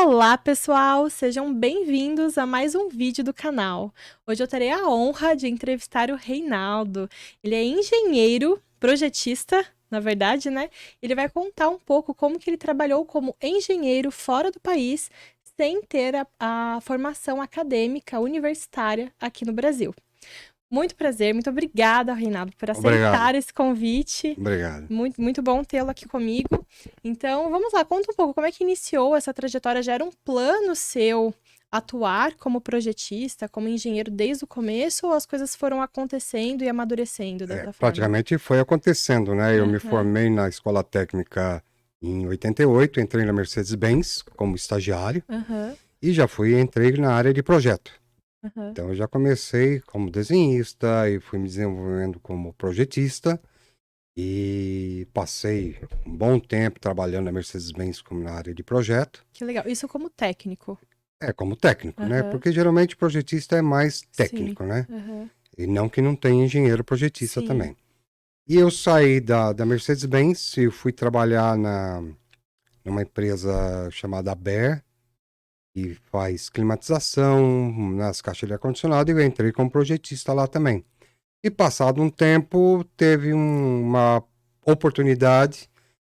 Olá, pessoal! Sejam bem-vindos a mais um vídeo do canal. Hoje eu terei a honra de entrevistar o Reinaldo. Ele é engenheiro, projetista, na verdade, né? Ele vai contar um pouco como que ele trabalhou como engenheiro fora do país, sem ter a formação acadêmica universitária aqui no Brasil. Muito prazer, muito obrigada, Reinaldo, por Obrigado, aceitar esse convite. obrigado. Muito, muito bom tê-lo aqui comigo. Então, vamos lá, conta um pouco como é que iniciou essa trajetória. Já era um plano seu atuar como projetista, como engenheiro desde o começo, ou as coisas foram acontecendo e amadurecendo dessa forma? Praticamente foi acontecendo, né? Eu me Aham, formei na escola técnica em 88, entrei na Mercedes-Benz como estagiário aham, e entrei na área de projeto. aham. Então eu já comecei como desenhista e fui me desenvolvendo como projetista e passei um bom tempo trabalhando na Mercedes-Benz como na área de projeto. Que legal. Isso como técnico. Como técnico, né? Aham, Porque geralmente projetista é mais sim. técnico, né? Aham, E não que não tenha engenheiro projetista sim. também. E eu saí da Mercedes-Benz e fui trabalhar numa empresa chamada Bear, que faz climatização nas caixas de ar-condicionado, e eu entrei como projetista lá também. E passado um tempo, teve uma oportunidade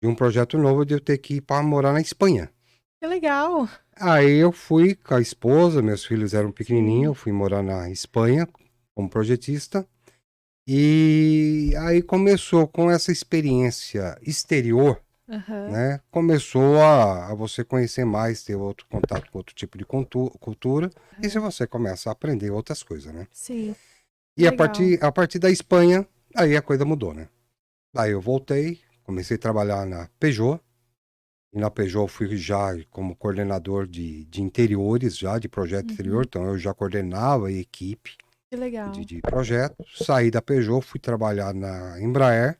de um projeto novo de eu ter que ir para morar na Espanha. Que legal. Aí eu fui com a esposa, meus filhos eram pequenininhos, Sim. eu fui morar na Espanha como projetista. E aí começou com essa experiência exterior, Aham, né? Começou a você conhecer mais, ter outro contato com outro tipo de cultura, e se aham. você começa a aprender outras coisas, né? Sim. Que E legal. a partir da Espanha, aí a coisa mudou, né? Aí eu voltei, comecei a trabalhar na Peugeot, e na Peugeot eu fui já como coordenador de interiores, já de projeto interior, Uhum. então eu já coordenava a equipe Que legal. de projeto. Saí da Peugeot, fui trabalhar na Embraer.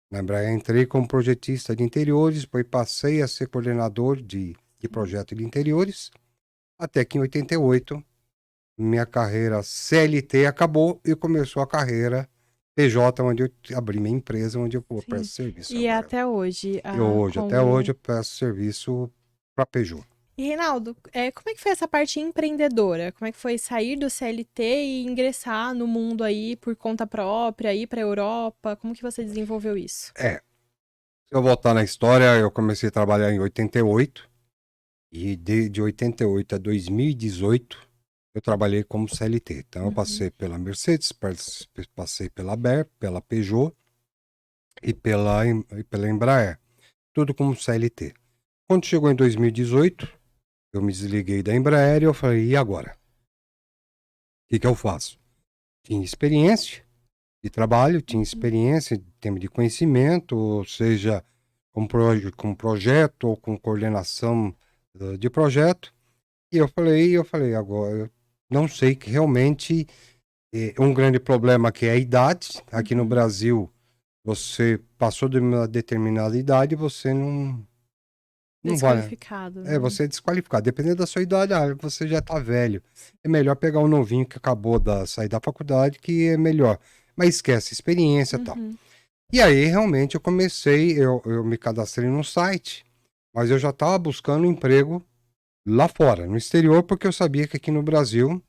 Na Embraer entrei como projetista de interiores, depois passei a ser coordenador de projeto de interiores, até que em 88 minha carreira CLT acabou e começou a carreira PJ, onde eu abri minha empresa, onde eu Sim. presto serviço E agora. até hoje, Até hoje, como... eu presto serviço para Peugeot. E, Reinaldo, como é que foi essa parte empreendedora? Como é que foi sair do CLT e ingressar no mundo aí por conta própria, ir para a Europa? Como que você desenvolveu isso? Se eu voltar na história, eu comecei a trabalhar em 88 e de 88 a 2018 eu trabalhei como CLT. Então eu Uhum, passei pela Mercedes, passei pela Ber, pela Peugeot e pela Embraer. Tudo como CLT. Quando chegou em 2018, eu me desliguei da Embraer e eu falei, e agora? O que eu faço? Tinha experiência de trabalho, tinha uhum, experiência em termos de conhecimento, ou seja, com projeto ou com coordenação de projeto. E eu falei, agora, eu não sei que realmente um grande problema que é a idade. Aqui no uhum. Brasil, você passou de uma determinada idade, você não vai. Desqualificado, né? Você é desqualificado. Dependendo da sua idade, você já tá velho. Sim. É melhor pegar um novinho que acabou de sair da faculdade, que é melhor. Mas esquece experiência e tal. Uhum, E aí, realmente, eu me cadastrei num site, mas eu já estava buscando um emprego lá fora, no exterior, porque eu sabia que aqui no Brasil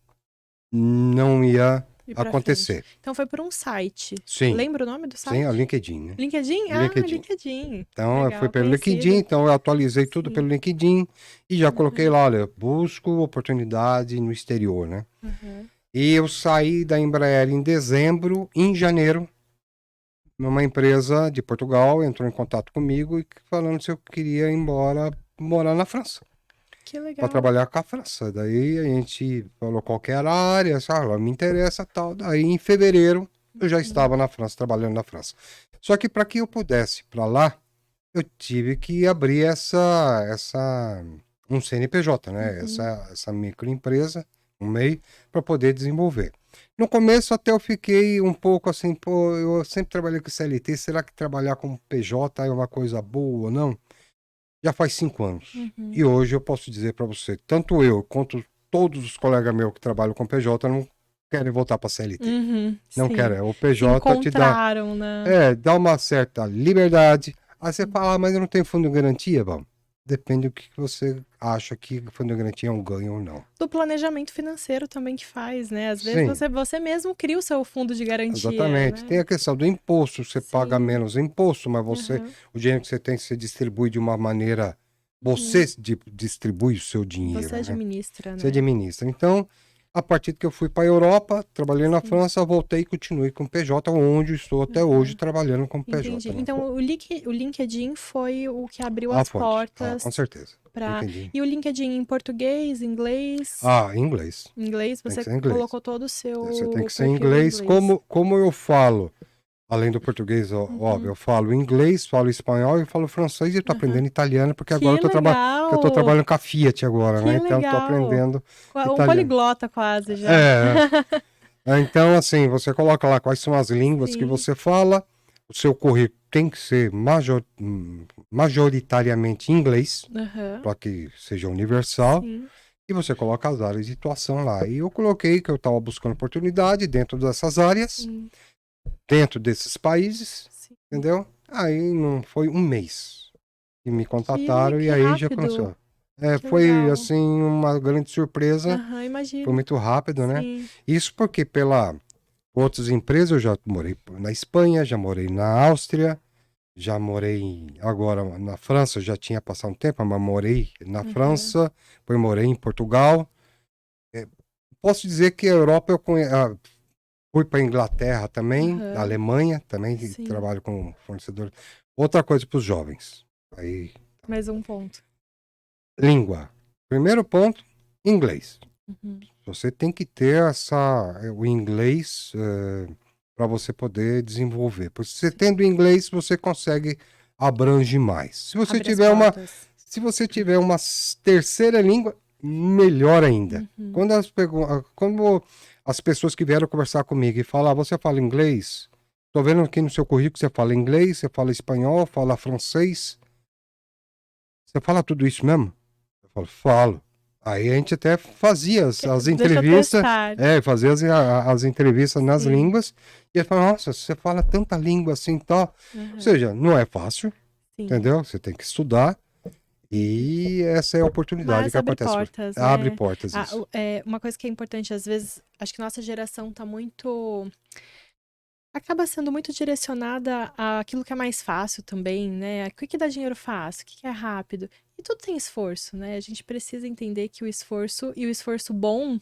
não ia e para frente. acontecer. Então foi por um site. Sim, Lembra o nome do sim, é o site? LinkedIn, né? LinkedIn? Ah, LinkedIn. LinkedIn. Então, eu fui Legal, pelo LinkedIn, conhecido. então eu atualizei tudo Sim. pelo LinkedIn e já coloquei Uhum, lá, olha, busco oportunidade no exterior, né? uhum. E eu saí da Embraer em dezembro, em janeiro, uma empresa de Portugal entrou em contato comigo e falando se eu queria ir embora morar na França, Que para legal. trabalhar com a França. Daí a gente falou qual que era a área, me interessa tal. Daí em fevereiro eu já Uhum, estava na França, trabalhando na França. Só que para que eu pudesse ir para lá, eu tive que abrir um CNPJ, né? uhum. Essa microempresa, um MEI, para poder desenvolver. No começo até eu fiquei um pouco assim, pô, eu sempre trabalhei com CLT, será que trabalhar com PJ é uma coisa boa ou não? Já faz 5 anos. Uhum, E hoje eu posso dizer para você, tanto eu quanto todos os colegas meus que trabalham com PJ não querem voltar para CLT. uhum, Não sim. querem. O Se PJ te dá, encontraram, né? dá uma certa liberdade. Aí você Sim. fala, mas eu não tenho fundo de garantia, vamos. Depende do que você acha que fundo de garantia é um ganho ou não. Do planejamento financeiro também que faz, né? Às vezes Sim, você mesmo cria o seu fundo de garantia, exatamente. Tem né? a questão do imposto, você paga Sim. menos imposto, mas Aham. o dinheiro que você tem, você distribui de uma maneira, Uhum. distribui o seu Você dinheiro, né? administra, Você né? administra. Então, a partir que eu fui para a Europa, trabalhei na Sim. França, voltei e continuei com o PJ, onde estou até hoje Aham. trabalhando com o Entendi. PJ, né? Então, o LinkedIn foi o que abriu A as fonte, com portas certeza. para. Entendi. E o LinkedIn em português, inglês? Ah, inglês. Inglês, Tem que você ser inglês. colocou todo o Você tem seu que ser perfil em inglês. inglês. Como eu falo, além do português, óbvio, Uhum. eu falo inglês, falo espanhol e falo francês e estou Aham. aprendendo italiano, porque agora Que eu tô legal! trabalhando com a Fiat agora, né? Que Então eu tô legal! aprendendo Um italiano. poliglota quase já. É, então assim, você coloca lá quais são as línguas que Sim. você fala, o seu currículo tem que ser majoritariamente em inglês, Aham. para que seja universal. Sim. E você coloca as áreas de atuação lá. E eu coloquei que eu estava buscando oportunidade dentro dessas áreas, Sim. dentro desses países, Sim. entendeu? Aí não foi um mês que me contataram e Que aí já rápido. começou. É, Que foi legal. assim uma grande surpresa, Aham, foi imagino. muito rápido, né? Sim. Isso porque pela outras empresas eu já morei na Espanha, já morei na Áustria, já morei agora na França, já tinha passado um tempo, mas morei na Aham. França, depois morei em Portugal. Posso dizer que a Europa fui para Inglaterra também, na Aham. Alemanha também, e Sim. trabalho com fornecedor. Outra coisa para os jovens. Aí, Mais um ponto. língua. Primeiro ponto, inglês. Uhum. Você tem que ter o inglês para você poder desenvolver. Porque você Sim. tendo inglês, você consegue abranger mais. Abre as portas. Se você tiver uma terceira língua, melhor ainda. Uhum. Quando as pessoas que vieram conversar comigo e falar, você fala inglês? Tô vendo aqui no seu currículo você fala inglês, você fala espanhol, fala francês. Você fala tudo isso mesmo? Eu falo. Aí a gente até fazia as Deixa eu entrevistas, testar. fazia as entrevistas nas Sim. línguas, e ele fala, nossa, você fala tanta língua assim, tal. Ou Aham. seja, não é fácil, Sim. entendeu? Você tem que estudar, e essa é a oportunidade Mas que abre acontece. portas, Abre né? portas isso. Uma coisa que é importante, às vezes, acho que nossa geração tá muito. Acaba sendo muito direcionada àquilo que é mais fácil também, né? O que dá dinheiro fácil, o que é rápido. E tudo tem esforço, né? A gente precisa entender que o esforço, e o esforço bom,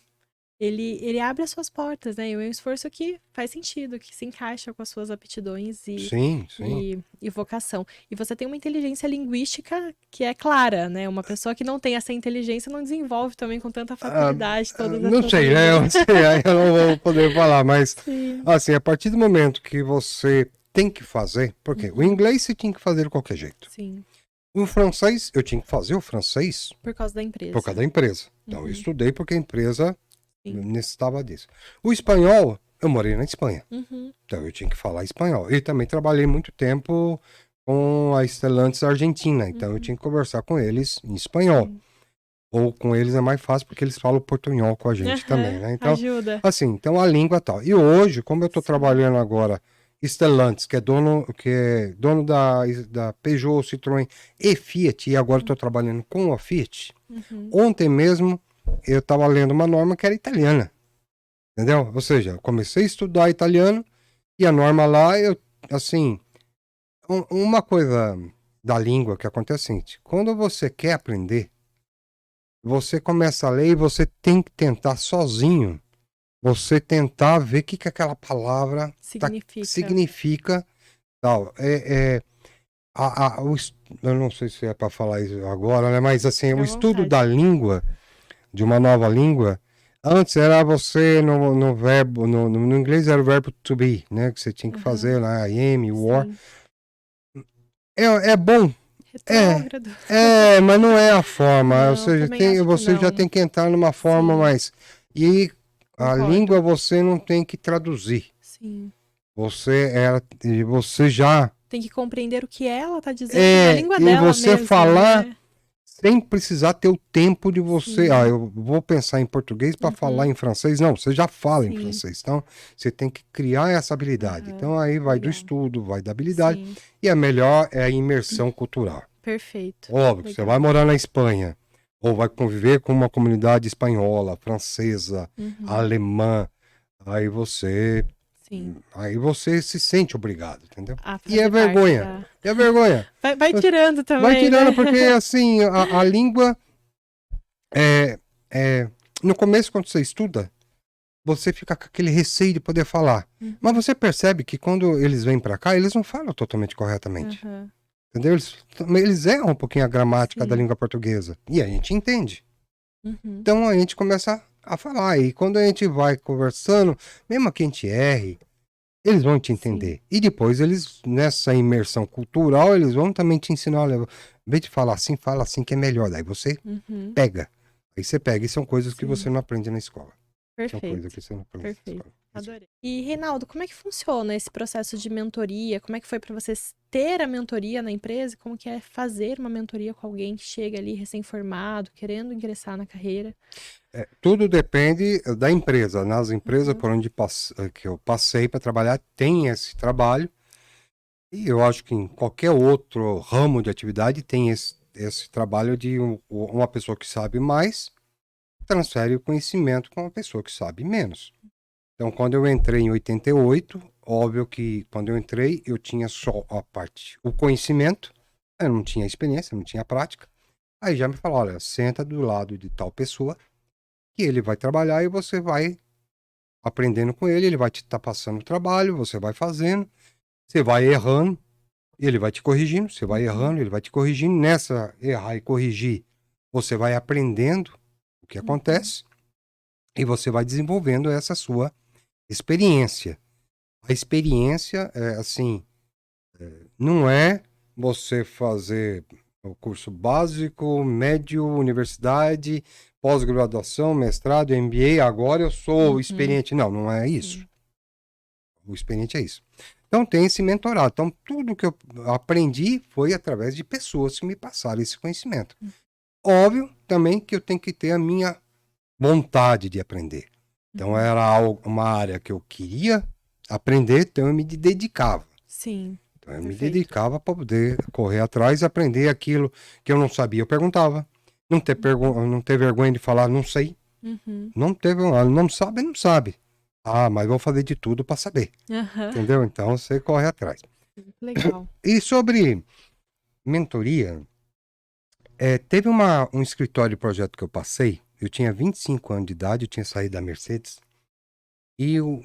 ele abre as suas portas, né? E é um esforço que faz sentido, que se encaixa com as suas aptidões Sim, sim. e vocação. E você tem uma inteligência linguística que é clara, né? Uma pessoa que não tem essa inteligência não desenvolve também com tanta Ah, facilidade todas não essas sei, né? línguas. Eu não sei, aí eu não vou poder falar, mas Sim. assim, a partir do momento que você tem que fazer, porque o Uhum. inglês você tinha que fazer de qualquer jeito. Sim. O francês, eu tinha que fazer o francês Por causa da por causa empresa. da empresa. Então, eu Uhum. estudei porque a empresa Sim. necessitava disso. O espanhol, eu morei na Espanha. Uhum. Então, eu tinha que falar espanhol. E também trabalhei muito tempo com a Stellantis Argentina. Então, eu Uhum. tinha que conversar com eles em espanhol. Sim. Ou com eles é mais fácil porque eles falam portunhol com a gente também, Aham. né? Então, Ajuda. assim, então a língua tal. E hoje, como eu estou Sim. trabalhando agora Stellantis, que é dono da Peugeot, Citroën e Fiat, e agora estou trabalhando com a Fiat. Uhum. Ontem mesmo eu estava lendo uma norma que era italiana, entendeu? Ou seja, eu comecei a estudar italiano e a norma lá, assim, uma coisa da língua que acontece é o seguinte: quando você quer aprender, você começa a ler e você tem que tentar sozinho, você tentar ver o que aquela palavra Significa. significa, tal. Eu não sei se é para falar isso agora, né? Mas assim, Fica o à estudo da vontade. língua, de uma nova língua, antes era você no verbo, no inglês era o verbo to be, né? Que você tinha que Aham. fazer lá, I am, you are. Sim. É bom, é, Retrógrado. mas não é a forma. Ou Não, seja, também acho que você já não. tem que entrar numa forma Sim, mais. E a concordo. língua você não tem que traduzir. Sim. Você já Tem que compreender o que ela tá dizendo na língua e dela você mesmo, falar né? sem precisar ter o tempo de você. Ah, Sim. eu vou pensar em português para falar Uhum. em francês. Não, você já fala em Sim. francês. Então, você tem que criar essa habilidade. Aham. Então, aí vai do Legal. estudo, vai da habilidade. Sim. E a melhor é a imersão cultural. Perfeito. Óbvio, você vai morar na Espanha, ou vai conviver com uma comunidade espanhola, francesa, alemã, aí você se sente obrigado, entendeu? E é vergonha. É vergonha. Vai tirando também. Vai tirando, né? porque assim, a língua no começo, quando você estuda, você fica com aquele receio de poder falar. Mas você percebe que quando eles vêm pra cá, eles não falam totalmente corretamente. Entendeu? Eles erram um pouquinho a gramática da língua portuguesa. E a gente entende. Então a gente começa a falar. E quando a gente vai conversando, mesmo que a gente erre, eles vão te entender. E depois eles, nessa imersão cultural, eles vão também te ensinar, olha, em vez de falar assim, fala assim que é melhor. Daí você pega. Aí você pega. E são coisas que você não aprende na escola. Perfeito. São coisas que você não aprende na escola. Adorei. E, Reinaldo, como é que funciona esse processo de mentoria? Como é que foi para vocês ter a mentoria na empresa? Como que é fazer uma mentoria com alguém que chega ali recém-formado, querendo ingressar na carreira? Tudo depende da empresa. Nas empresas por onde que eu passei para trabalhar, tem esse trabalho. E eu acho que em qualquer outro ramo de atividade tem esse trabalho de uma pessoa que sabe mais transfere o conhecimento com uma pessoa que sabe menos. Então, quando eu entrei em 88, óbvio que quando eu entrei, eu tinha só o conhecimento, eu não tinha experiência, não tinha prática. Aí já me falou, olha, senta do lado de tal pessoa, que ele vai trabalhar e você vai aprendendo com ele, ele vai te estar passando o trabalho, você vai fazendo, você vai errando, ele vai te corrigindo, você vai errando, ele vai te corrigindo. Nessa errar e corrigir, você vai aprendendo o que acontece e você vai desenvolvendo essa sua experiência. A experiência é assim, não é você fazer o curso básico, médio, universidade, pós-graduação, mestrado, MBA, agora eu sou experiente. Não, não é isso. O experiente é isso. Então tem esse mentorado. Então tudo que eu aprendi foi através de pessoas que me passaram esse conhecimento. Óbvio também que eu tenho que ter a minha vontade de aprender. Então era uma área que eu queria aprender, então eu me dedicava. Sim. Então eu me dedicava para poder correr atrás e aprender aquilo que eu não sabia. Eu perguntava. Não ter vergonha de falar, não sei. Não ter vergonha. Não sabe, não sabe. Ah, mas vou fazer de tudo para saber. Entendeu? Então você corre atrás. Legal. E sobre mentoria, teve um escritório de projeto que eu passei. Eu tinha 25 anos de idade, eu tinha saído da Mercedes. E eu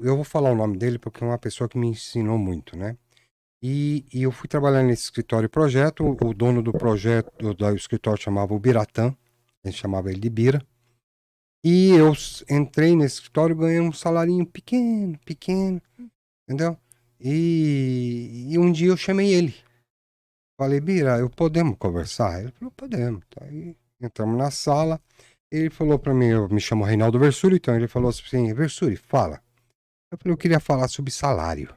vou falar o nome dele porque é uma pessoa que me ensinou muito, né? E eu fui trabalhar nesse escritório de projeto. O dono do projeto, do escritório, chamava o Biratã. A gente chamava ele de Bira. E eu entrei nesse escritório ganhando um salarinho pequeno, entendeu? E um dia eu chamei ele. Falei, Bira, podemos conversar? Ele falou, podemos. Aí entramos na sala. Ele falou para mim, eu me chamo Reinaldo Versuri, então ele falou assim, Versuri, fala. Eu falei, eu queria falar sobre salário.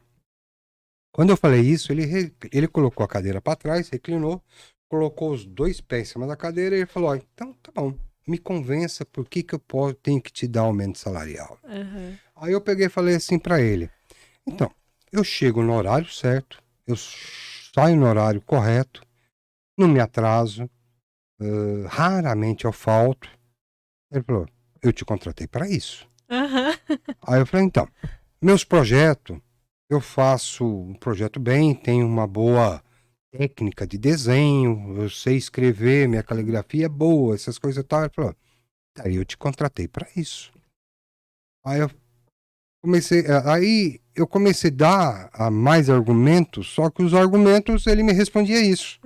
Quando eu falei isso, ele colocou a cadeira para trás, reclinou, colocou os dois pés em cima da cadeira e ele falou, então tá bom, me convença por que eu tenho que te dar aumento salarial. Aí eu peguei e falei assim para ele, então, eu chego no horário certo, eu saio no horário correto, não me atraso, raramente eu falto. Ele falou, eu te contratei para isso. Aí eu falei, então, meus projetos, eu faço um projeto bem, tenho uma boa técnica de desenho, eu sei escrever, minha caligrafia é boa, essas coisas e tal. Ele falou, aí eu te contratei para isso. Aí eu comecei a dar mais argumentos, só que os argumentos ele me respondia isso.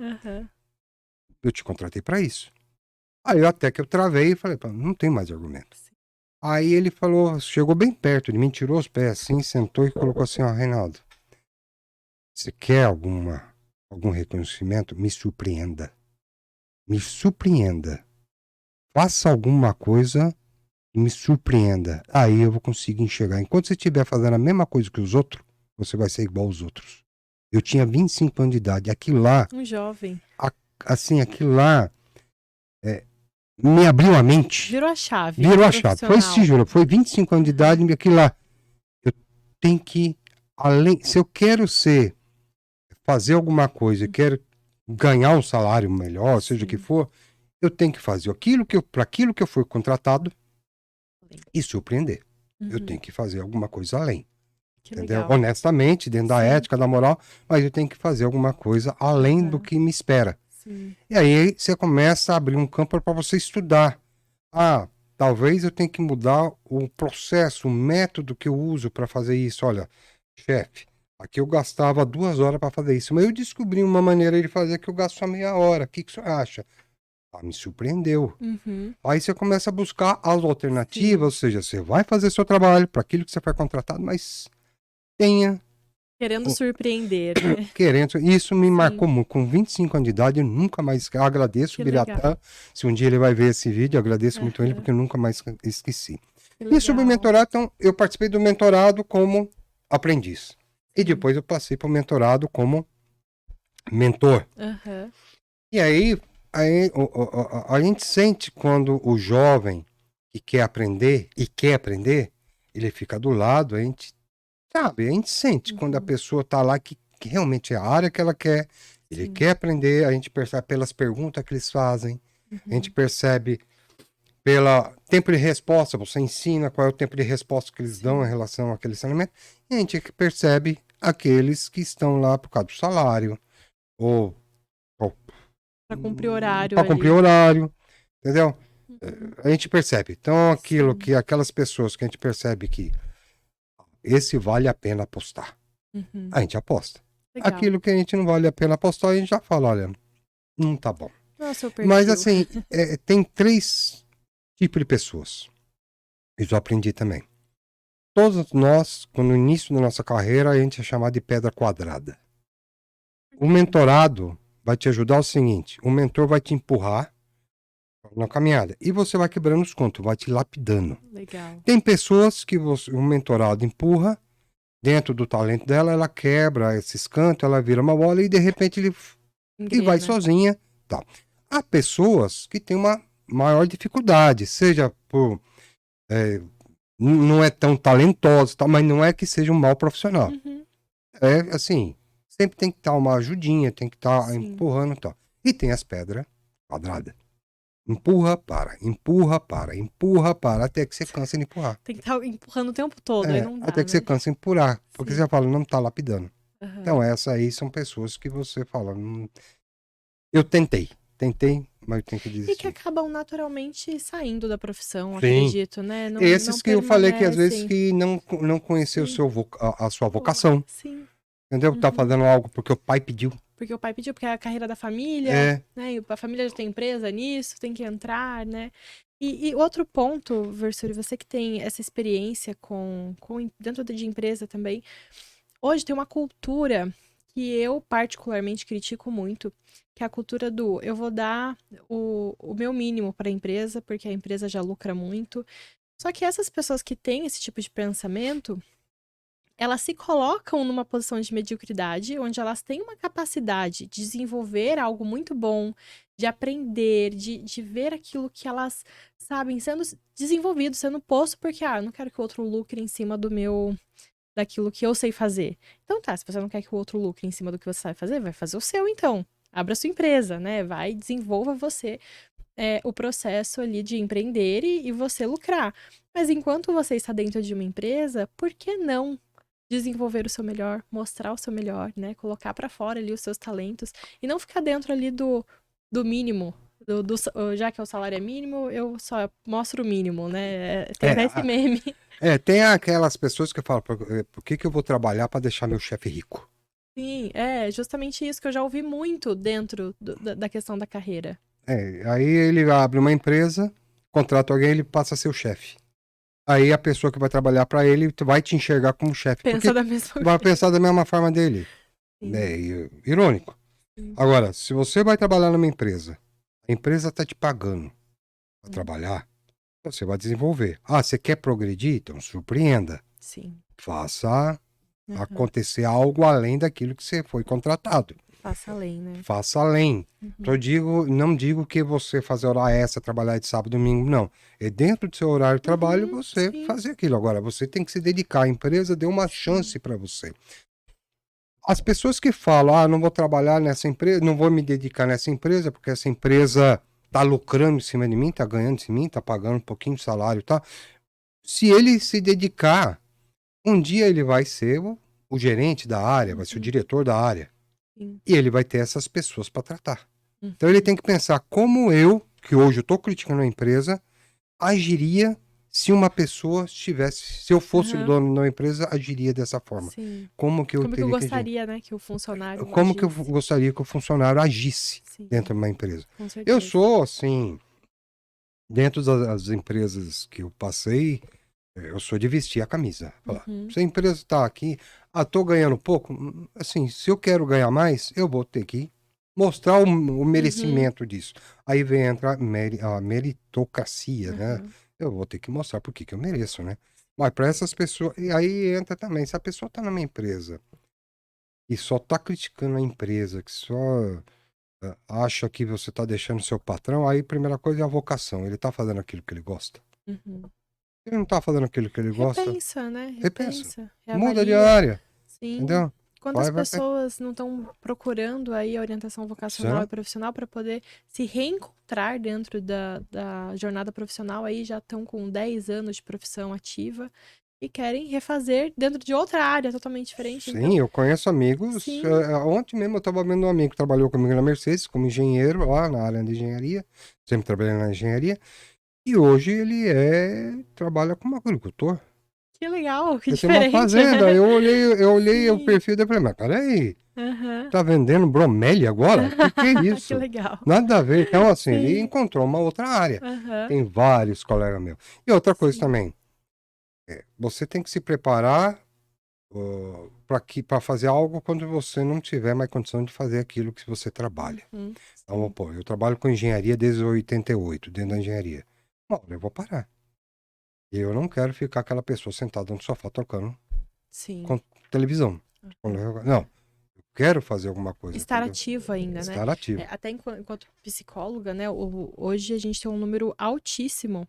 Eu te contratei para isso. Aí até que eu travei e falei, não tem mais argumento. Aí ele falou, chegou bem perto de mim, tirou os pés assim, sentou e colocou assim, ó, Reinaldo, você quer algum reconhecimento? Me surpreenda. Me surpreenda. Faça alguma coisa e me surpreenda. Aí eu vou conseguir enxergar. Enquanto você estiver fazendo a mesma coisa que os outros, você vai ser igual aos outros. Eu tinha 25 anos de idade. Aquilo lá... Um jovem. Aquilo lá... me abriu a mente. Virou a chave. Virou a chave. Foi esse juro. Foi 25 anos de idade. Aquilo lá. Eu tenho que... Se eu quero fazer alguma coisa, quero ganhar um salário melhor, seja o que Sim. for, eu tenho que fazer para aquilo que eu fui contratado e surpreender. Eu Uhum. tenho que fazer alguma coisa além. Que Entendeu? legal. Honestamente, dentro da Sim. ética, da moral, mas eu tenho que fazer alguma coisa além do Aham. que me espera. Sim. E aí você começa a abrir um campo para você estudar. Ah, talvez eu tenha que mudar o processo, o método que eu uso para fazer isso. Olha, chefe, aqui eu gastava 2 horas para fazer isso, mas eu descobri uma maneira de fazer que eu gasto só meia hora. O que que você acha? Ah, me surpreendeu. Uhum. Aí você começa a buscar as alternativas, Sim. ou seja, você vai fazer seu trabalho para aquilo que você foi contratado, mas tenha Querendo surpreender, né? querendo. Isso me Sim. marcou muito. Com 25 anos de idade, eu nunca mais. Eu agradeço Que o legal. Biratã. Se um dia ele vai ver esse vídeo, eu agradeço muito ele, Aham. porque eu nunca mais esqueci. Que E sobre o legal. mentorado, então, eu participei do mentorado como aprendiz. E Sim. depois eu passei para o mentorado como mentor. Aham. E aí a gente sente quando o jovem que quer aprender, ele fica do lado, a gente sabe, a gente sente quando a Uhum. pessoa tá lá que realmente é a área que ela quer, ele Sim. quer aprender, a gente percebe pelas perguntas que eles fazem, a gente Uhum. percebe pelo tempo de resposta, você ensina qual é o tempo de resposta que eles dão em Sim. relação àquele saneamento, e a gente percebe aqueles que estão lá por causa do salário, ou Pra cumprir horário para cumprir ali. horário, entendeu? Uhum. A gente percebe. Então, Sim. aquelas pessoas que a gente percebe que esse vale a pena apostar, Uhum. a gente aposta. Legal. Aquilo que a gente não vale a pena apostar, a gente já fala, olha, não tá bom. Não é o seu Mas perfil. assim, tem 3 tipos de pessoas. Isso eu aprendi também. Todos nós, no início da nossa carreira, a gente é chamado de pedra quadrada. O mentorado vai te ajudar o seguinte: o mentor vai te empurrar na caminhada e você vai quebrando os contos, vai te lapidando. Legal. Tem pessoas que o mentorado empurra, dentro do talento dela, ela quebra esses cantos, ela vira uma bola e de repente ele e vai Engrena. sozinha. Tá. Há pessoas que têm uma maior dificuldade, seja por. Não é tão talentoso, tá, mas não é que seja um mau profissional. Uhum. É assim, sempre tem que estar uma ajudinha, tem que estar Sim. empurrando e tal. E tem as pedras quadradas. Empurra, para, empurra, para, empurra, para, até que você cansa de empurrar. Tem que estar empurrando o tempo todo, aí não Até dá, que você né? cansa de empurrar, porque você Sim. já fala, não tá lapidando. Então, Aham. essas aí são pessoas que você fala, eu tentei, mas eu tenho que E que desistir. acabam naturalmente saindo da profissão, Sim. acredito, né? Não Esses que eu falei que às vezes permanecem. que não conheceu Sim. a sua Pô, vocação, sim. entendeu? Tá Uhum. fazendo algo porque o pai pediu. Porque o pai pediu, porque é a carreira da família, É, né? E a família já tem empresa nisso, tem que entrar, né? E outro ponto, Versuri, você que tem essa experiência dentro de empresa também, hoje tem uma cultura que eu particularmente critico muito, que é a cultura do eu vou dar o meu mínimo para a empresa, porque a empresa já lucra muito. Só que essas pessoas que têm esse tipo de pensamento, elas se colocam numa posição de mediocridade, onde elas têm uma capacidade de desenvolver algo muito bom, de aprender, de ver aquilo que elas sabem sendo desenvolvido, sendo posto, porque, eu não quero que o outro lucre em cima daquilo que eu sei fazer. Então tá, se você não quer que o outro lucre em cima do que você sabe fazer, vai fazer o seu então. Abra sua empresa, né? Vai, desenvolva você o processo ali de empreender e você lucrar. Mas enquanto você está dentro de uma empresa, por que não desenvolver o seu melhor, mostrar o seu melhor, né? Colocar pra fora ali os seus talentos e não ficar dentro ali do mínimo. Já que o salário é mínimo, eu só mostro o mínimo, né? Tem é, até esse meme. tem aquelas pessoas que falam, por que que eu vou trabalhar para deixar meu chefe rico? Sim, é justamente isso que eu já ouvi muito dentro da questão da carreira. Aí ele abre uma empresa, contrata alguém, ele passa a ser o chefe. Aí a pessoa que vai trabalhar para ele vai te enxergar como chefe, Pensa porque da mesma vai coisa. pensar da mesma forma dele. Sim, Irônico. sim. Agora, se você vai trabalhar numa empresa, a empresa está te pagando para trabalhar, você vai desenvolver. Ah, você quer progredir? Então surpreenda. Sim. Faça Aham. acontecer algo além daquilo que você foi contratado. Faça além, né? Faça além. Uhum. Não digo que você fazer hora extra, trabalhar de sábado e domingo, não. É dentro do seu horário de trabalho Uhum, você sim, fazer aquilo. Agora, você tem que se dedicar. A empresa deu uma sim. chance para você. As pessoas que falam, não vou trabalhar nessa empresa, não vou me dedicar nessa empresa, porque essa empresa tá lucrando em cima de mim, tá ganhando em cima de mim, tá pagando um pouquinho de salário, tá? Se ele se dedicar, um dia ele vai ser o gerente da área, vai ser o diretor da área. Sim. E ele vai ter essas pessoas para tratar. Uhum. Então ele tem que pensar como eu, que hoje eu tô criticando a empresa, agiria se uma pessoa estivesse, se eu fosse o dono de uma empresa, agiria dessa forma. Sim. Como que eu Como que eu teria que agir? gostaria, né, que o funcionário Como que eu agisse? gostaria que o funcionário agisse Sim, dentro de uma empresa? com certeza. Eu sou, assim, dentro das empresas que eu passei, eu sou de vestir a camisa. Falar, se a empresa está aqui, tô ganhando pouco, assim, se eu quero ganhar mais, eu vou ter que mostrar o merecimento disso. Aí vem entrar a meritocracia, né? Eu vou ter que mostrar por que eu mereço, né? Mas para essas pessoas, e aí entra também, se a pessoa está numa empresa e só está criticando a empresa, que só acha que você está deixando seu patrão, aí a primeira coisa é a vocação. Ele está fazendo aquilo que ele gosta. Ele não tá fazendo aquilo que ele gosta, Repensa, né? repensa. Reavalia. Muda de área, Sim. entendeu? Quantas Vai. pessoas não estão procurando aí a orientação vocacional Sim. e profissional para poder se reencontrar dentro da jornada profissional aí, já estão com 10 anos de profissão ativa e querem refazer dentro de outra área totalmente diferente. Sim, Então, eu conheço amigos. sim. Ontem mesmo eu estava vendo um amigo que trabalhou comigo na Mercedes, como engenheiro lá na área de engenharia. Sempre trabalhei na engenharia. E hoje ele trabalha como agricultor. Que legal, que Ele tem uma diferente. fazenda. Eu olhei o Sim. perfil dele e falei, mas peraí, Aham. tá vendendo bromélia agora? Que é Que isso? legal. Nada a ver. Então, assim, ele Sim. encontrou uma outra área. Aham. Tem vários colegas meus. E outra coisa Sim. também, você tem que se preparar para fazer algo quando você não tiver mais condição de fazer aquilo que você trabalha. Então, Sim. pô, eu trabalho com engenharia desde 88, dentro da engenharia. Uma hora eu vou parar. E eu não quero ficar aquela pessoa sentada no sofá tocando Sim. com televisão. Não, eu quero fazer alguma coisa. Estar ativo ainda, né? Estar ativo. Até enquanto psicóloga, né? Hoje a gente tem um número altíssimo.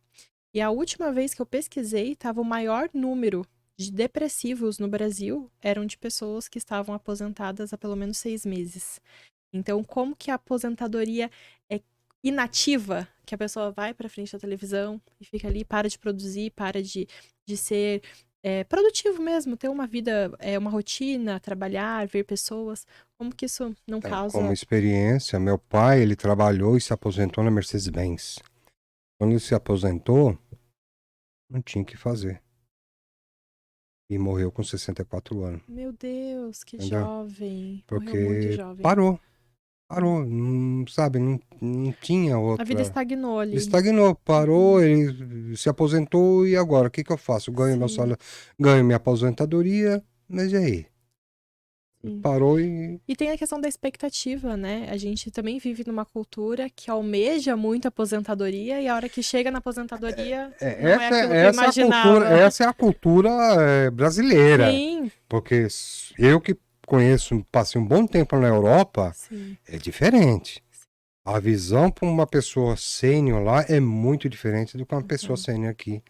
E a última vez que eu pesquisei, estava o maior número de depressivos no Brasil eram de pessoas que estavam aposentadas há pelo menos 6 meses. Então, como que a aposentadoria é inativa, que a pessoa vai para frente da televisão e fica ali, para de produzir, para de ser produtivo mesmo, ter uma vida, uma rotina, trabalhar, ver pessoas, como que isso não Então, causa... como experiência, meu pai, ele trabalhou e se aposentou na Mercedes-Benz. Quando ele se aposentou, não tinha o que fazer. E morreu com 64 anos. Meu Deus, que Entendeu? jovem. Morreu muito Porque jovem. parou, não, sabe, não tinha outra. A vida estagnou ali. Ele estagnou, parou, ele se aposentou e agora, o que que eu faço? Eu ganho meu Sim. salário, ganho minha aposentadoria, mas e aí? Sim. Parou e... E tem a questão da expectativa, né? A gente também vive numa cultura que almeja muito a aposentadoria e a hora que chega na aposentadoria não é aquilo que eu imaginava. Essa é a cultura brasileira. Sim. Porque eu que conheço, passei um bom tempo na Europa, Sim. é diferente. A visão para uma pessoa sênior lá é muito diferente do que uma pessoa sênior aqui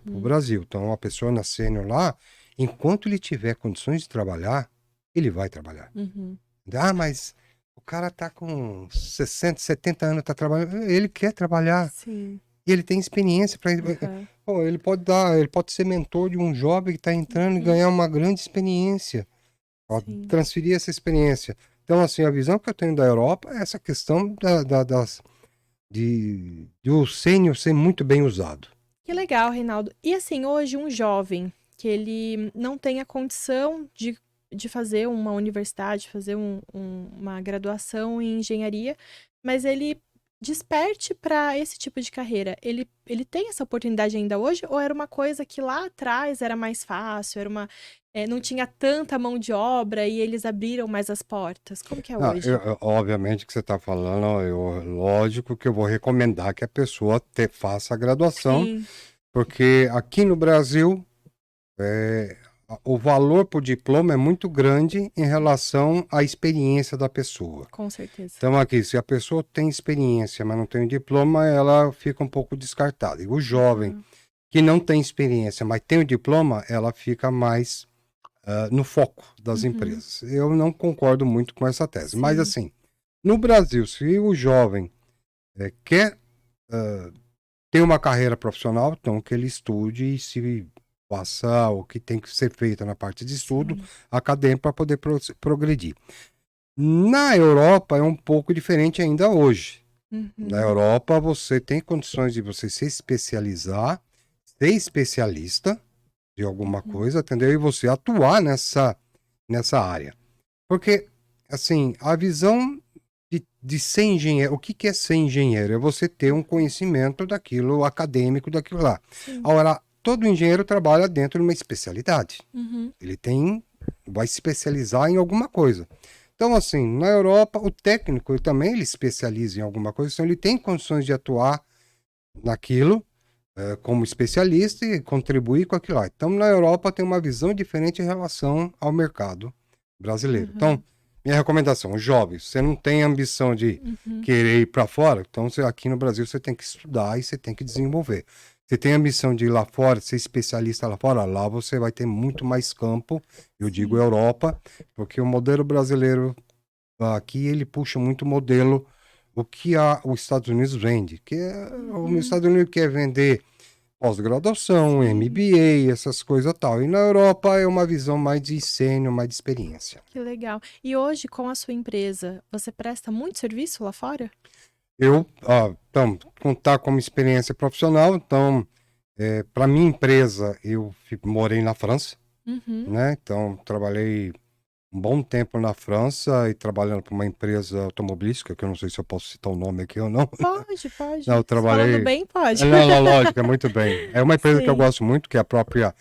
no Brasil. Então, uma pessoa na sênior lá, enquanto ele tiver condições de trabalhar, ele vai trabalhar. Mas o cara tá com 60, 70 anos, tá trabalhando, ele quer trabalhar. Sim. E ele tem experiência para ele pode ser mentor de um jovem que está entrando e ganhar uma grande experiência. Transferir essa experiência. Então, assim, a visão que eu tenho da Europa é essa questão de o sênior ser muito bem usado. Que legal, Reinaldo. E assim, hoje um jovem que ele não tem a condição de fazer uma universidade, fazer uma graduação em engenharia, mas ele desperte para esse tipo de carreira. Ele tem essa oportunidade ainda hoje? Ou era uma coisa que lá atrás era mais fácil, não tinha tanta mão de obra e eles abriram mais as portas? Como que é hoje? Obviamente que você está falando, lógico que eu vou recomendar que a pessoa faça a graduação, Sim. Porque aqui no Brasil o valor por diploma é muito grande em relação à experiência da pessoa. Com certeza. Então aqui, se a pessoa tem experiência, mas não tem o diploma, ela fica um pouco descartada. E o jovem que não tem experiência, mas tem o diploma, ela fica mais no foco das Uhum. empresas. Eu não concordo muito com essa tese. Mas, Sim. assim, no Brasil, se o jovem quer ter uma carreira profissional, então que ele estude e se faça o que tem que ser feito na parte de estudo Sim. acadêmico para poder progredir. Na Europa é um pouco diferente ainda hoje. Na Uhum. Europa você tem condições de você se especializar, ser especialista de alguma Uhum. coisa, entendeu? E você atuar nessa área. Porque, assim, a visão de ser engenheiro, o que que é ser engenheiro? É você ter um conhecimento daquilo acadêmico, daquilo lá. Sim. Agora, todo engenheiro trabalha dentro de uma especialidade. Uhum. Ele vai se especializar em alguma coisa. Então, assim, na Europa, o técnico ele também ele especializa em alguma coisa, então ele tem condições de atuar naquilo como especialista e contribuir com aquilo lá. Então, na Europa tem uma visão diferente em relação ao mercado brasileiro. Então, Uhum. minha recomendação, jovens, você não tem ambição de Uhum. querer ir para fora, então aqui no Brasil você tem que estudar e você tem que desenvolver. Você tem ambição de ir lá fora, ser especialista lá fora, lá você vai ter muito mais campo, eu digo Sim. Europa, porque o modelo brasileiro aqui ele puxa muito o modelo o que os Estados Unidos vende, que os Uhum. Estados Unidos quer vender pós-graduação, Sim. MBA, essas coisas tal. E na Europa é uma visão mais de sênior, mais de experiência. Que legal. E hoje, com a sua empresa, você presta muito serviço lá fora? Eu, então, contar como experiência profissional, então, para minha empresa, eu morei na França, Uhum. né? Então, trabalhei um bom tempo na França e trabalhando para uma empresa automobilística, que eu não sei se eu posso citar o nome aqui ou não. Pode, Não, eu pode. Falando trabalhei. bem, pode. Não, não, lógico, é muito bem. É uma empresa que eu Sim. gosto muito, que é a própria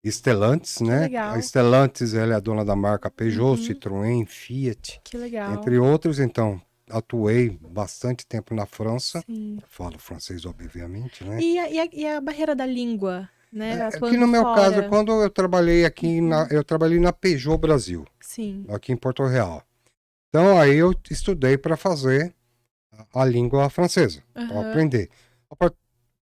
Stellantis, Que né? A legal. Stellantis, ela é a dona da marca Peugeot, Uhum. Citroën, Fiat, Que legal. entre outros. Então, atuei bastante tempo na França. Sim. Falo francês, obviamente, né? E a barreira da língua, né? Aqui no Atuando meu caso, fora. quando eu trabalhei aqui, Uhum. eu trabalhei na Peugeot Brasil, Sim. aqui em Porto Real. Então, aí eu estudei para fazer a língua francesa, para Aham. aprender.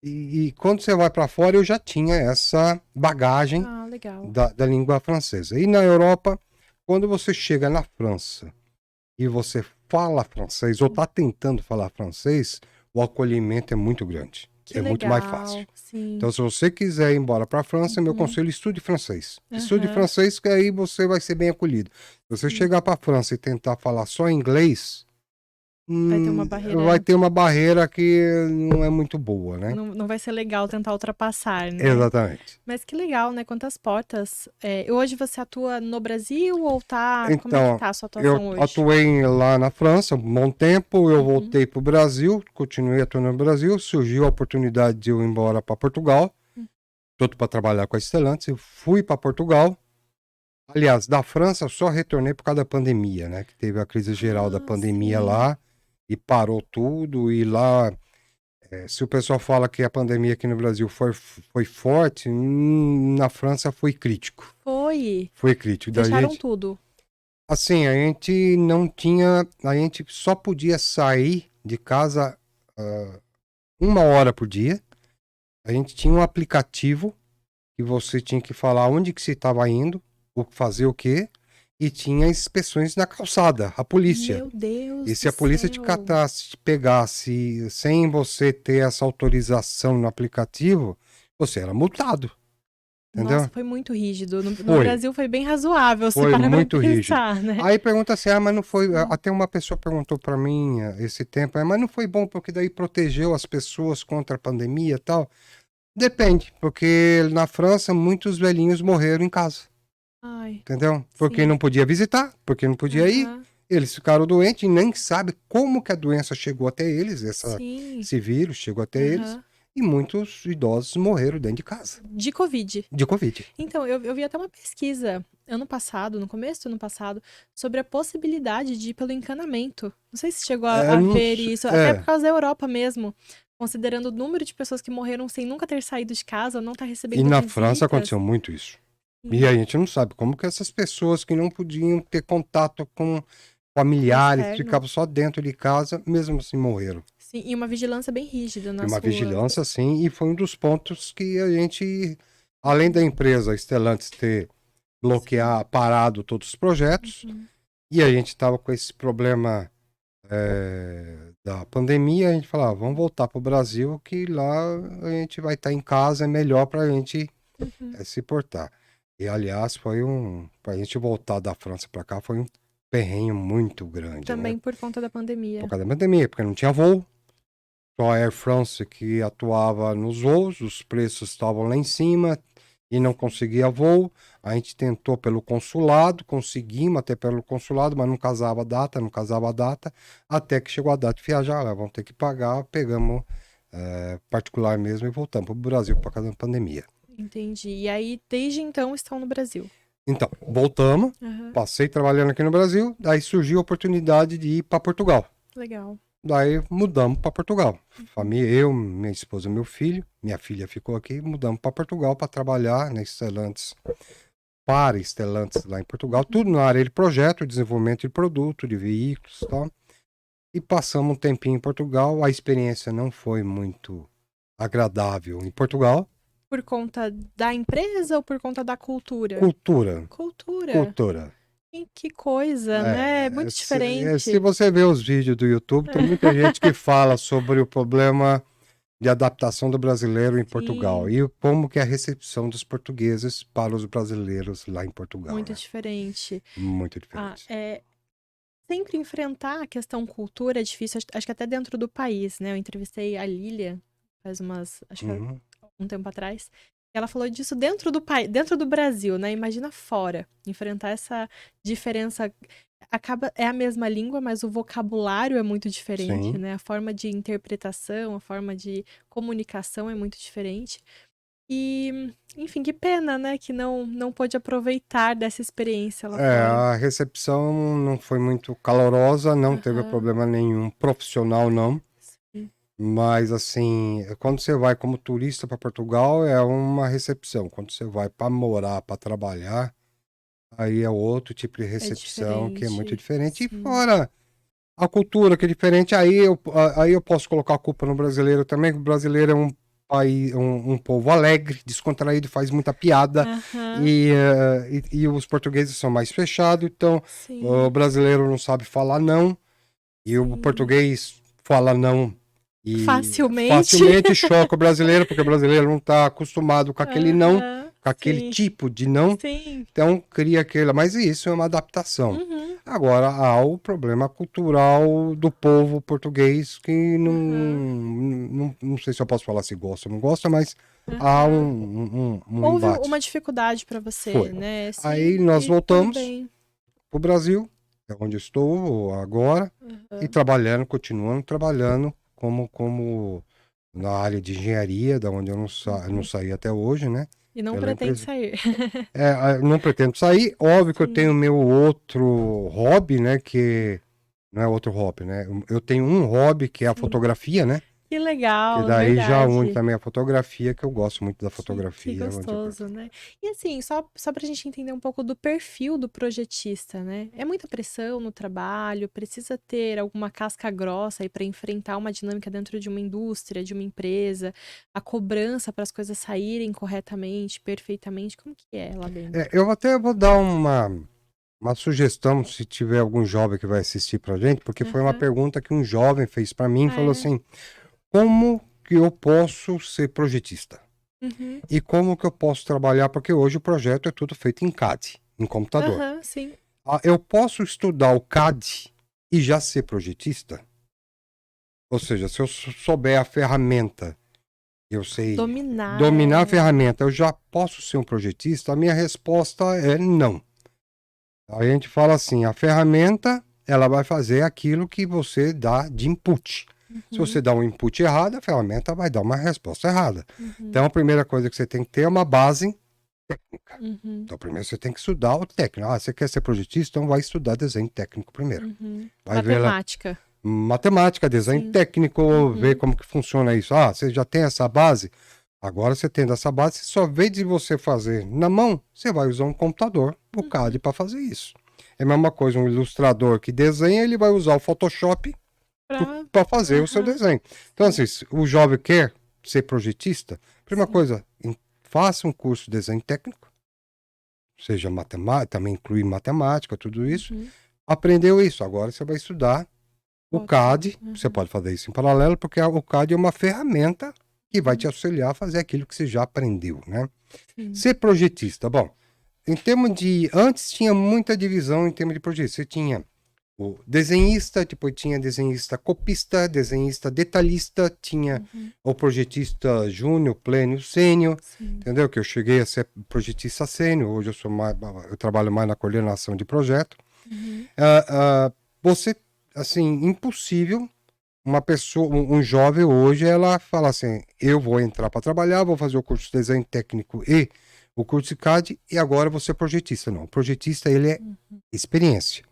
E quando você vai para fora, eu já tinha essa bagagem Ah, legal. da língua francesa. E na Europa, quando você chega na França e você fala francês ou está tentando falar francês, o acolhimento é muito grande. Que É muito mais fácil. legal. Sim. Então, se você quiser ir embora para a França, meu Uhum. conselho, estude francês. Estude Aham. francês, que aí você vai ser bem acolhido. Se você Sim. chegar para a França e tentar falar só inglês, Vai ter uma vai barreira. ter uma barreira que não é muito boa, né? Não, não vai ser legal tentar ultrapassar, né? Exatamente. Mas que legal, né? Quantas portas. Hoje você atua no Brasil ou tá. Como é que Então, tá a sua eu atuação hoje? atuei lá na França um bom tempo, eu Uhum. voltei para o Brasil, continuei atuando no Brasil, surgiu a oportunidade de eu ir embora para Portugal, tudo para trabalhar com a Stellantis, eu fui para Portugal. Aliás, da França eu só retornei por causa da pandemia, né? Que teve a crise geral da Ah, pandemia sim. lá e parou tudo. E lá, se o pessoal fala que a pandemia aqui no Brasil foi forte, na França foi crítico. Foi. Foi crítico. Da Fecharam gente, tudo. assim, a gente não tinha, a gente só podia sair de casa 1 hora por dia. A gente tinha um aplicativo que você tinha que falar onde que você estava indo, fazer o quê, e tinha inspeções na calçada, a polícia. Meu Deus E se do a polícia te céu. catasse, te pegasse sem você ter essa autorização no aplicativo, você era multado, Nossa, entendeu? foi muito rígido. No Foi, Brasil foi bem razoável, se foi parar pra muito rígido. pensar, né? Aí pergunta assim, mas não foi. Sim. Até uma pessoa perguntou para mim esse tempo, mas não foi bom porque daí protegeu as pessoas contra a pandemia e tal? Depende, porque na França muitos velhinhos morreram em casa, Ai, entendeu? Porque sim. não podia visitar, porque não podia ir. Aham. Eles ficaram doentes e nem sabem como que a doença chegou até eles, Sim. esse vírus chegou até eles. Aham. E muitos idosos morreram dentro de casa, De Covid. de Covid. Então, eu vi até uma pesquisa ano passado, no começo do ano passado, sobre a possibilidade de ir pelo encanamento. Não sei se chegou a Não ver isso, até por é, causa da Europa mesmo. Considerando o número de pessoas que morreram sem nunca ter saído de casa, não estar e recebendo na França visitas. aconteceu muito isso. E Sim, a gente não sabe como que essas pessoas que não podiam ter contato com o familiares, externo. ficavam só dentro de casa, mesmo assim morreram. Sim, e uma vigilância bem rígida E nas uma ruas. vigilância, sim, e foi um dos pontos que a gente, além da empresa Stellantis ter bloquear, parado todos os projetos. Uhum. E a gente estava com esse problema da pandemia. A gente falava, vamos voltar para o Brasil, que lá a gente vai estar em casa, é melhor para a gente Uhum. se portar. E, aliás, para a gente voltar da França para cá, foi um perrengue muito grande, né? Também por conta da pandemia. Por causa da pandemia, porque não tinha voo. Só a Air France que atuava nos voos, os preços estavam lá em cima e não conseguia voo. A gente tentou pelo consulado, conseguimos até pelo consulado, mas não casava a data, até que chegou a data de viajar. Lá, vamos ter que pagar, pegamos particular mesmo e voltamos para o Brasil por causa da pandemia. Entendi. E aí, desde então, estão no Brasil. Então, voltamos, Uhum. passei trabalhando aqui no Brasil, daí surgiu a oportunidade de ir para Portugal. Legal. Daí mudamos para Portugal. Família, eu, minha esposa, meu filho, minha filha ficou aqui, mudamos para Portugal para trabalhar na Stellantis, para Stellantis lá em Portugal, tudo na área de projeto, desenvolvimento de produto, de veículos e tal. E passamos um tempinho em Portugal, a experiência não foi muito agradável em Portugal. Por conta da empresa ou por conta da cultura? Cultura. Cultura. Que coisa, né? Muito Se diferente. você vê os vídeos do YouTube, tem muita gente que fala sobre o problema de adaptação do brasileiro em Portugal e como que é a recepção dos portugueses para os brasileiros lá em Portugal. Muito né? diferente. Muito diferente. Sempre enfrentar a questão cultura é difícil, acho que até dentro do país, né? Eu entrevistei a Lília faz acho que um tempo atrás. Ela falou disso dentro do país, dentro do Brasil, né? Imagina fora, enfrentar essa diferença. É a mesma língua, mas o vocabulário é muito diferente, Sim. né? A forma de interpretação, a forma de comunicação é muito diferente. E, enfim, que pena, né? Que não pôde aproveitar dessa experiência lá fora. A recepção não foi muito calorosa, não teve problema nenhum profissional, não. Sim. Mas, assim, quando você vai como turista para Portugal, é uma recepção. Quando você vai para morar, para trabalhar, aí é outro tipo de recepção que é muito diferente. Sim. E fora a cultura que é diferente, aí eu posso colocar a culpa no brasileiro também, que o brasileiro é um país, um povo alegre, descontraído, faz muita piada. E os portugueses são mais fechados, então o brasileiro não sabe falar não, e o português fala não. E facilmente choca o brasileiro, porque o brasileiro não está acostumado com aquele não, com aquele tipo de não. Sim. Então cria aquele. Mas isso é uma adaptação. Agora há o problema cultural do povo português, que não sei se eu posso falar se gosta ou não gosta, mas há um Houve embate. uma dificuldade para você, Foi. né? Sim, aí nós voltamos para o Brasil, é onde estou agora, e continuando trabalhando como na área de engenharia, da onde eu não saí até hoje, né? E não pretende sair. Não pretendo sair. Óbvio que eu tenho meu outro hobby, né? Que não é outro hobby, né? Eu tenho um hobby que é a fotografia, né? Que legal, que daí verdade. já une também a fotografia, que eu gosto muito da fotografia. Que gostoso, né? E assim, só pra gente entender um pouco do perfil do projetista, né? É muita pressão no trabalho, precisa ter alguma casca grossa aí para enfrentar uma dinâmica dentro de uma indústria, de uma empresa, a cobrança para as coisas saírem corretamente, perfeitamente, como que é lá dentro? Eu até vou dar uma sugestão, se tiver algum jovem que vai assistir pra gente, porque foi uma pergunta que um jovem fez pra mim, falou assim: como que eu posso ser projetista? E como que eu posso trabalhar? Porque hoje o projeto é tudo feito em CAD, em computador. Sim. Eu posso estudar o CAD e já ser projetista? Ou seja, se eu souber a ferramenta, eu sei dominar a ferramenta, eu já posso ser um projetista? A minha resposta é não. Aí a gente fala assim, a ferramenta, ela vai fazer aquilo que você dá de input. Se você dá um input errado, a ferramenta vai dar uma resposta errada. Então, a primeira coisa que você tem que ter é uma base técnica. Então, primeiro você tem que estudar o técnico. Você quer ser projetista? Então vai estudar desenho técnico primeiro. Vai Matemática. Matemática, desenho técnico, ver como que funciona isso. Você já tem essa base? Agora você tendo essa base, só vez de você fazer na mão, você vai usar um computador, o CAD, para fazer isso. É a mesma coisa, um ilustrador que desenha, ele vai usar o Photoshop para fazer o seu desenho. Então, assim, o jovem quer ser projetista, primeira coisa, faça um curso de desenho técnico, seja matemática, também inclui matemática, tudo isso. Uhum. Aprendeu isso, agora você vai estudar o CAD, você pode fazer isso em paralelo, porque o CAD é uma ferramenta que vai te auxiliar a fazer aquilo que você já aprendeu, né? Sim. Ser projetista, bom, em termos de... Antes tinha muita divisão em termos de projetista. Você tinha o desenhista, depois tinha desenhista copista, desenhista detalhista, tinha o projetista júnior, pleno, sênior, Sim. entendeu? Que eu cheguei a ser projetista sênior, hoje eu trabalho mais na coordenação de projeto. Uhum. Você, assim, impossível uma pessoa, um jovem hoje, ela fala assim, eu vou entrar para trabalhar, vou fazer o curso de desenho técnico e o curso de CAD e agora vou ser projetista. Não, o projetista, ele é experiência.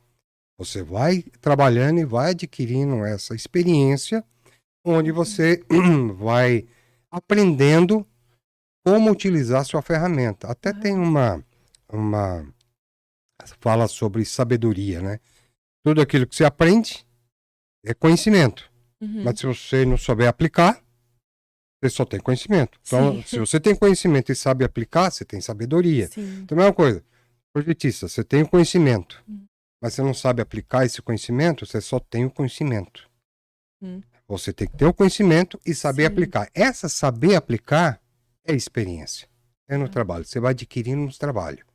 Você vai trabalhando e vai adquirindo essa experiência, onde você vai aprendendo como utilizar sua ferramenta. Até tem uma fala sobre sabedoria, né? Tudo aquilo que você aprende é conhecimento. Uhum. Mas se você não souber aplicar, você só tem conhecimento. Então, Sim. se você tem conhecimento e sabe aplicar, você tem sabedoria. Sim. Então, é uma coisa. Projetista, você tem o conhecimento, mas você não sabe aplicar esse conhecimento, você só tem o conhecimento. Você tem que ter o conhecimento e saber aplicar. Essa saber aplicar é experiência. É no trabalho. Você vai adquirindo no trabalho.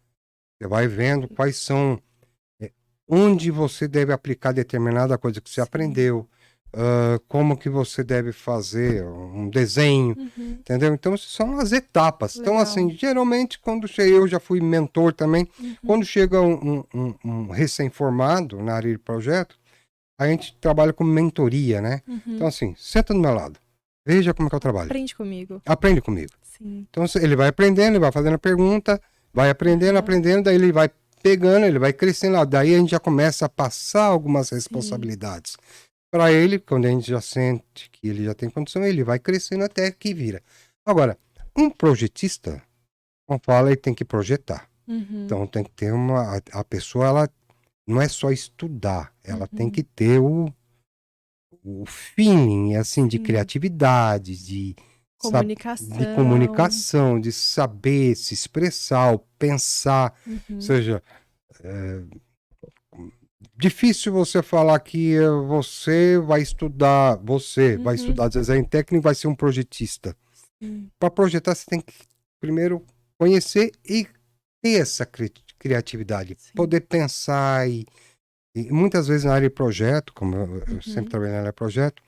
Você vai vendo quais são... onde você deve aplicar determinada coisa que você aprendeu. Como que você deve fazer um desenho, entendeu? Então, são as etapas. Legal. Então, assim, geralmente, quando eu já fui mentor também, quando chega um recém-formado na área de projeto, a gente trabalha com mentoria, né? Então, assim, senta do meu lado, veja como é que eu trabalho. Aprende comigo. Aprende comigo. Sim. Então, ele vai aprendendo, ele vai fazendo pergunta, vai aprendendo, daí ele vai pegando, ele vai crescendo, daí a gente já começa a passar algumas responsabilidades para ele, quando a gente já sente que ele já tem condição, ele vai crescendo até que vira. Agora, um projetista, como fala, ele tem que projetar. Então tem que ter a pessoa, ela não é só estudar, ela tem que ter o feeling, assim, de criatividade, de comunicação, de saber se expressar, pensar, ou seja, difícil você falar que você vai estudar design técnico, vai ser um projetista. Para projetar, você tem que primeiro conhecer e ter essa criatividade, poder pensar e muitas vezes na área de projeto, como eu sempre trabalhei na área de projeto,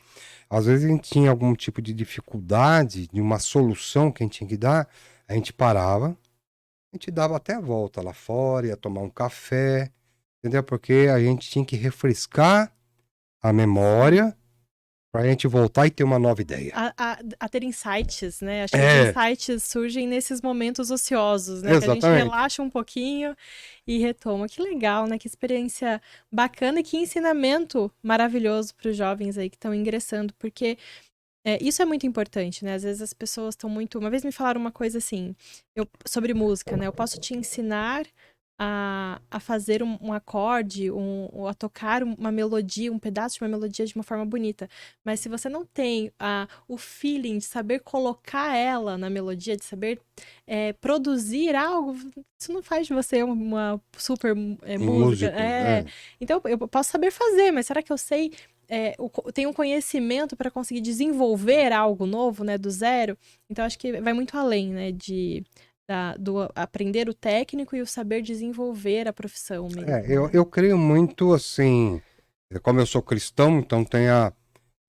às vezes a gente tinha algum tipo de dificuldade de uma solução que a gente tinha que dar, a gente parava, a gente dava até a volta lá fora, ia tomar um café, entendeu? Porque a gente tinha que refrescar a memória para a gente voltar e ter uma nova ideia. A ter insights, né? Acho que os insights surgem nesses momentos ociosos, né? Exatamente. Que a gente relaxa um pouquinho e retoma. Que legal, né? Que experiência bacana e que ensinamento maravilhoso para os jovens aí que estão ingressando, porque isso é muito importante, né? Às vezes as pessoas estão muito... Uma vez me falaram uma coisa assim, sobre música, né? Eu posso te ensinar a fazer um acorde, a tocar uma melodia, um pedaço de uma melodia de uma forma bonita. Mas se você não tem o feeling de saber colocar ela na melodia, de saber produzir algo, isso não faz de você uma super música. Então, eu posso saber fazer, mas será que eu sei... tenho um conhecimento para conseguir desenvolver algo novo, né, do zero? Então, acho que vai muito além, né, do aprender o técnico e o saber desenvolver a profissão mesmo. Eu creio muito assim, como eu sou cristão, então tem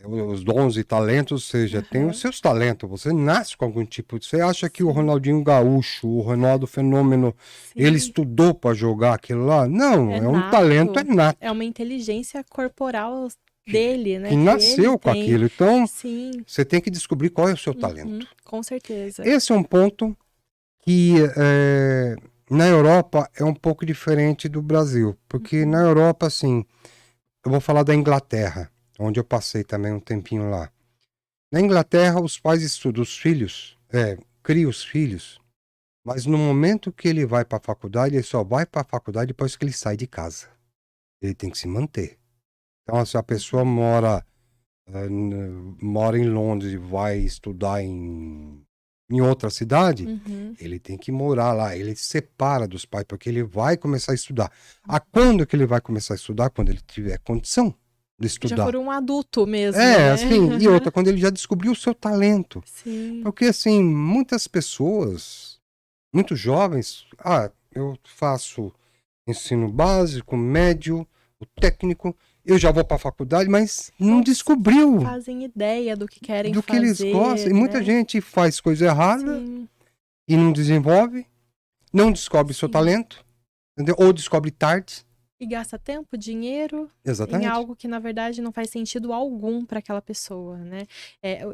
os dons e talentos, ou seja, tem os seus talentos, você nasce com algum tipo, você acha que o Ronaldinho Gaúcho, o Ronaldo Fenômeno, ele estudou para jogar aquilo lá? Não, é um talento inato. É uma inteligência corporal dele, né? Que nasceu com aquilo, então você tem que descobrir qual é o seu talento. Com certeza. Esse é um ponto que na Europa é um pouco diferente do Brasil, porque na Europa, assim, eu vou falar da Inglaterra, onde eu passei também um tempinho lá. Na Inglaterra, os pais estudam os filhos, criam os filhos, mas no momento que ele vai para a faculdade, ele só vai para a faculdade depois que ele sai de casa. Ele tem que se manter. Então, se a pessoa mora em Londres e vai estudar em em outra cidade, Uhum. ele tem que morar lá, ele se separa dos pais, porque ele vai começar a estudar. Quando que ele vai começar a estudar? Quando ele tiver condição de Já estudar. for um adulto mesmo, É, né? assim, e outra, quando ele já descobriu o seu talento. Sim. Porque, assim, muitas pessoas, muitos jovens, eu faço ensino básico, médio, o técnico, eu já vou para a faculdade, mas não descobriu Fazem ideia do que querem do que eles gostam. E muita né? gente faz coisa errada Sim. e não desenvolve, não descobre seu Sim. talento, entendeu? Ou descobre tarde. E gasta tempo, dinheiro em Exatamente. algo que, na verdade, não faz sentido algum para aquela pessoa, né?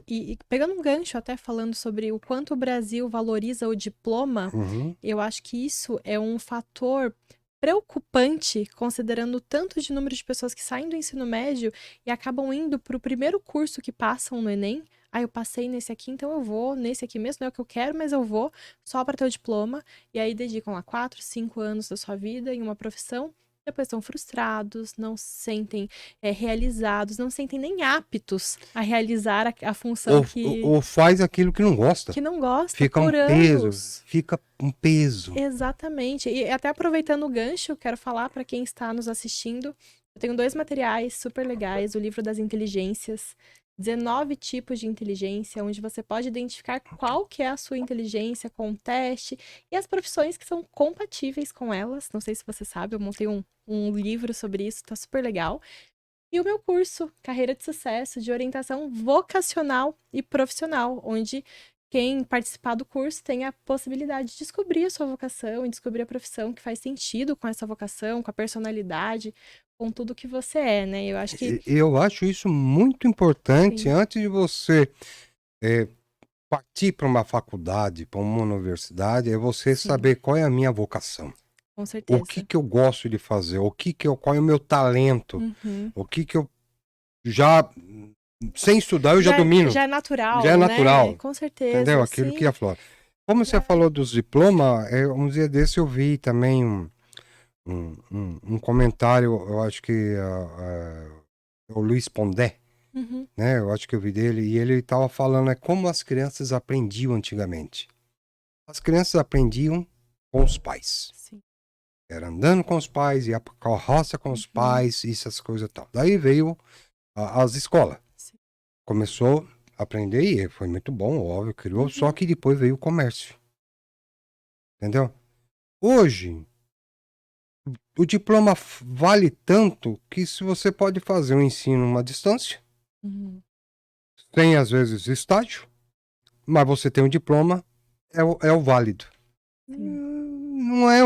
E pegando um gancho, até falando sobre o quanto o Brasil valoriza o diploma, Uhum. eu acho que isso é um fator preocupante, considerando o tanto de número de pessoas que saem do ensino médio e acabam indo para o primeiro curso que passam no Enem. Eu passei nesse aqui, então eu vou nesse aqui mesmo, não é o que eu quero, mas eu vou só para ter o diploma. E aí dedicam lá 4, 5 anos da sua vida em uma profissão. Depois estão frustrados, não se sentem realizados, não se sentem nem aptos a realizar a função Ou faz aquilo que não gosta. que não gosta Fica por um peso, anos. fica um peso. Exatamente. E até aproveitando o gancho, quero falar para quem está nos assistindo. Eu tenho 2 materiais super legais, o livro das inteligências, 19 tipos de inteligência, onde você pode identificar qual que é a sua inteligência com o teste e as profissões que são compatíveis com elas. Não sei se você sabe, eu montei um livro sobre isso, tá super legal. E o meu curso, Carreira de Sucesso, de orientação vocacional e profissional, onde quem participar do curso tem a possibilidade de descobrir a sua vocação e descobrir a profissão que faz sentido com essa vocação, com a personalidade, com tudo que você é, né? Eu acho que Eu acho isso muito importante. Sim. Antes de você partir para uma faculdade, para uma universidade, é você Sim. saber qual é a minha vocação. Com O certeza. que eu gosto de fazer, qual é o meu talento, Uhum. o que eu já, sem estudar, eu já domino. Já é natural, Já é natural. né? Com certeza. Entendeu? Aquilo sim. que aflora. Como você falou dos diplomas, um dia desse eu vi também um comentário, eu acho que o Luiz Pondé, Uhum. né? Eu acho que eu vi dele, e ele estava falando como as crianças aprendiam antigamente. As crianças aprendiam com os pais. Sim. Era andando com os pais, ia pra carroça com os pais, essas coisas e tal. Daí veio as escolas. Sim. Começou a aprender e foi muito bom, óbvio, criou, só que depois veio o comércio. Entendeu? Hoje, o diploma vale tanto que se você pode fazer um ensino uma distância, Uhum. tem às vezes estágio, mas você tem um diploma, é o válido. Não é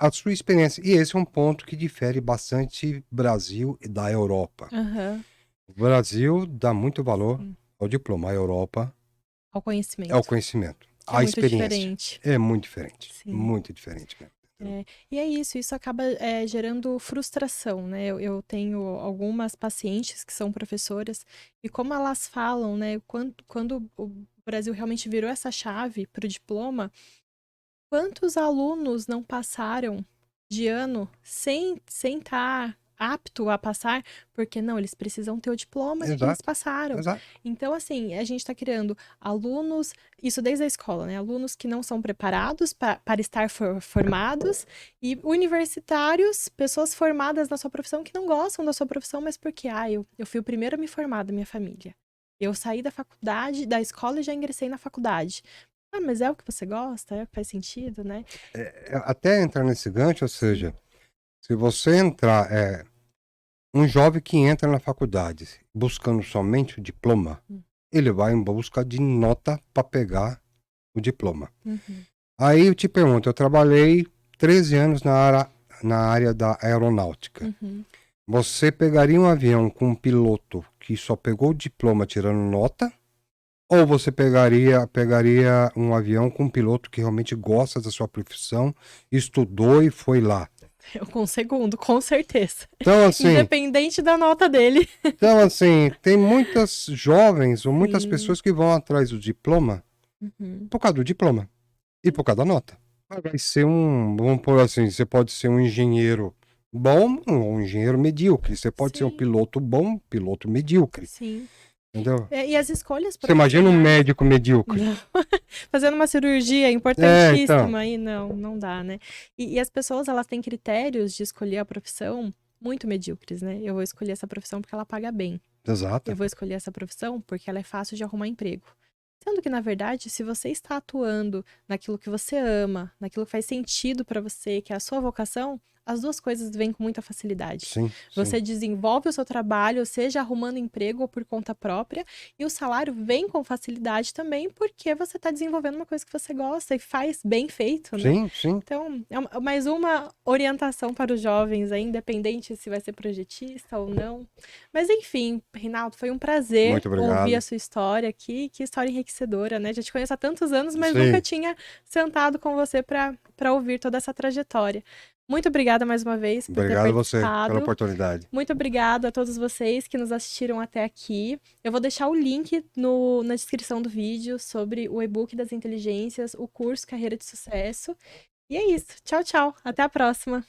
a sua experiência. E esse é um ponto que difere bastante Brasil e da Europa. Uhum. O Brasil dá muito valor Sim. ao diploma, a Europa Ao conhecimento. é o conhecimento, Que é a muito experiência. diferente. É muito diferente, Sim. muito diferente mesmo. E é isso acaba gerando frustração, né? Eu tenho algumas pacientes que são professoras e como elas falam, né? Quando o Brasil realmente virou essa chave para o diploma, quantos alunos não passaram de ano sem estar apto a passar, porque não, eles precisam ter o diploma de que eles Exato, passaram. exato. Então, assim, a gente está criando alunos, isso desde a escola, né? Alunos que não são preparados para estar formados e universitários, pessoas formadas na sua profissão que não gostam da sua profissão, mas porque, eu fui o primeiro a me formar da minha família. Eu saí da faculdade, da escola e já ingressei na faculdade. Mas é o que você gosta? É o que faz sentido, né? Até entrar nesse gancho, ou seja, se você entrar, um jovem que entra na faculdade buscando somente o diploma, ele vai em busca de nota para pegar o diploma. Aí eu te pergunto, eu trabalhei 13 anos na área da aeronáutica. Você pegaria um avião com um piloto que só pegou o diploma tirando nota? Ou você pegaria um avião com um piloto que realmente gosta da sua profissão, estudou e foi lá? Eu com o segundo, com certeza. Então, assim, Independente da nota dele. então, assim, tem muitas jovens ou muitas pessoas que vão atrás do diploma por causa do diploma e por causa da nota. Vai ser vamos por assim, você pode ser um engenheiro bom ou um engenheiro medíocre. Você pode ser um piloto bom, piloto medíocre. Sim. Entendeu? E as escolhas Você imagina um profissionais. médico medíocre. Não. Fazendo uma cirurgia importantíssima aí, não dá, né? E as pessoas, elas têm critérios de escolher a profissão muito medíocres, né? Eu vou escolher essa profissão porque ela paga bem. Exato. Eu vou escolher essa profissão porque ela é fácil de arrumar emprego. Sendo que, na verdade, se você está atuando naquilo que você ama, naquilo que faz sentido para você, que é a sua vocação, as duas coisas vêm com muita facilidade. Sim, Você sim. desenvolve o seu trabalho, seja arrumando emprego ou por conta própria, e o salário vem com facilidade também, porque você está desenvolvendo uma coisa que você gosta e faz bem feito, né? Sim, sim. Então, é mais uma orientação para os jovens aí, independente se vai ser projetista ou não. Mas enfim, Reinaldo, foi um prazer Muito ouvir a obrigado. sua história aqui. Que história enriquecedora, né? Já te conheço há tantos anos, mas Sim. nunca tinha sentado com você para ouvir toda essa trajetória. Muito obrigada mais uma vez por ter Obrigado a você pela participado. oportunidade. Muito obrigado a todos vocês que nos assistiram até aqui. Eu vou deixar o link na descrição do vídeo sobre o e-book das inteligências, o curso Carreira de Sucesso. E é isso. Tchau, tchau. Até a próxima.